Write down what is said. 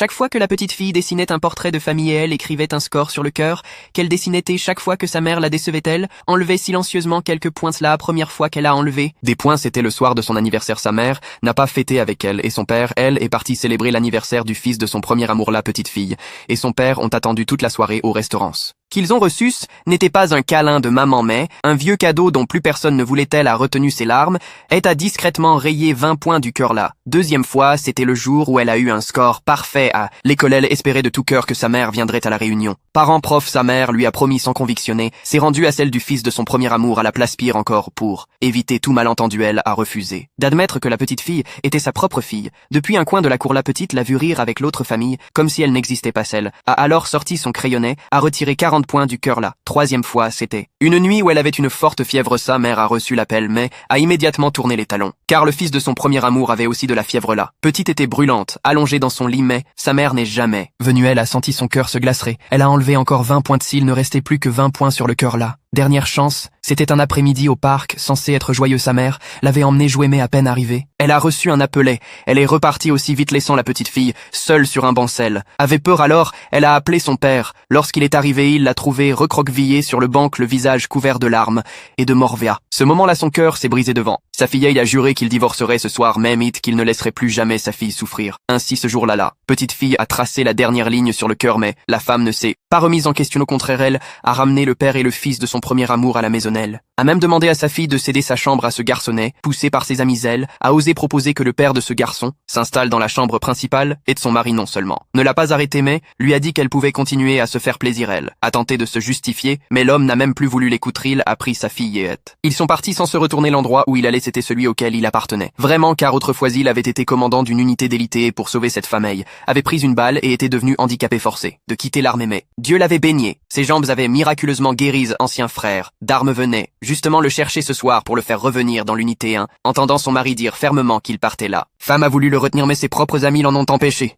Chaque fois que la petite fille dessinait un portrait de famille et elle écrivait un score sur le cœur, qu'elle dessinait et chaque fois que sa mère la décevait-elle, enlevait silencieusement quelques points. La première fois qu'elle a enlevé des points, c'était le soir de son anniversaire. Sa mère n'a pas fêté avec elle et son père, elle, est partie célébrer l'anniversaire du fils de son premier amour. La petite fille et son père ont attendu toute la soirée au restaurant. Qu'ils ont reçu n'était pas un câlin de maman mais un vieux cadeau dont plus personne ne voulait. Elle a retenu ses larmes, elle a discrètement rayé 20 points du cœur. La deuxième fois, c'était le jour où elle a eu un score parfait à l'école. Elle espérait de tout cœur que sa mère viendrait à la réunion. Parents prof, sa mère lui a promis sans convictionner, s'est rendue à celle du fils de son premier amour à la place. Pire encore, pour éviter tout malentendu, elle a refusé d'admettre que la petite fille était sa propre fille. Depuis un coin de la cour, la petite l'a vue rire avec l'autre famille, comme si elle n'existait pas. Celle a alors sorti son crayonnet, a retiré 40 points du cœur. La troisième fois, c'était une nuit où elle avait une forte fièvre. Sa mère a reçu l'appel mais a immédiatement tourné les talons, car le fils de son premier amour avait aussi de la fièvre. La petite était brûlante, allongée dans son lit, mais sa mère n'est jamais venue. Elle a senti son cœur se glacerer. Elle a enlevé encore 20 points. S'il ne restait plus que 20 points sur le cœur. La dernière chance, c'était un après-midi au parc, censé être joyeux. Sa mère l'avait emmenée jouer mais à peine arrivée, elle a reçu un appelet. Elle est repartie aussi vite, laissant la petite fille seule sur un banc. Elle avait peur, alors elle a appelé son père. Lorsqu'il est arrivé, il l'a trouvé recroquevillé sur le banc, le visage couvert de larmes et de morvia. Ce moment-là, son cœur s'est brisé devant sa fille. Il a juré qu'il divorcerait ce soir même et qu'il ne laisserait plus jamais sa fille souffrir. Ainsi, ce jour-là, la petite fille a tracé la dernière ligne sur le cœur, mais la femme ne s'est pas remise en question. Au contraire, elle a ramené le père et le fils de son premier amour à la maison. Elle a même demandé à sa fille de céder sa chambre à ce garçonnet. Poussée par ses amis, elle a osé proposer que le père de ce garçon s'installe dans la chambre principale et de son mari. Non seulement ne l'a pas arrêté, mais lui a dit qu'elle pouvait continuer à se faire plaisir. Elle a tenté de se justifier, mais l'homme n'a même plus voulu l'écouter. Il a pris sa fille et ils sont partis sans se retourner. L'endroit où il allait, c'était celui auquel il appartenait vraiment, car autrefois il avait été commandant d'une unité d'élite et pour sauver cette famille avait pris une balle et était devenu handicapé, forcé de quitter l'armée. Mais Dieu l'avait baigné, ses jambes avaient miraculeusement guéri. Ancien frère d'armes venait justement le chercher ce soir pour le faire revenir dans l'unité 1. Entendant son mari dire fermement qu'il partait, la femme a voulu le retenir mais ses propres amis l'en ont empêché.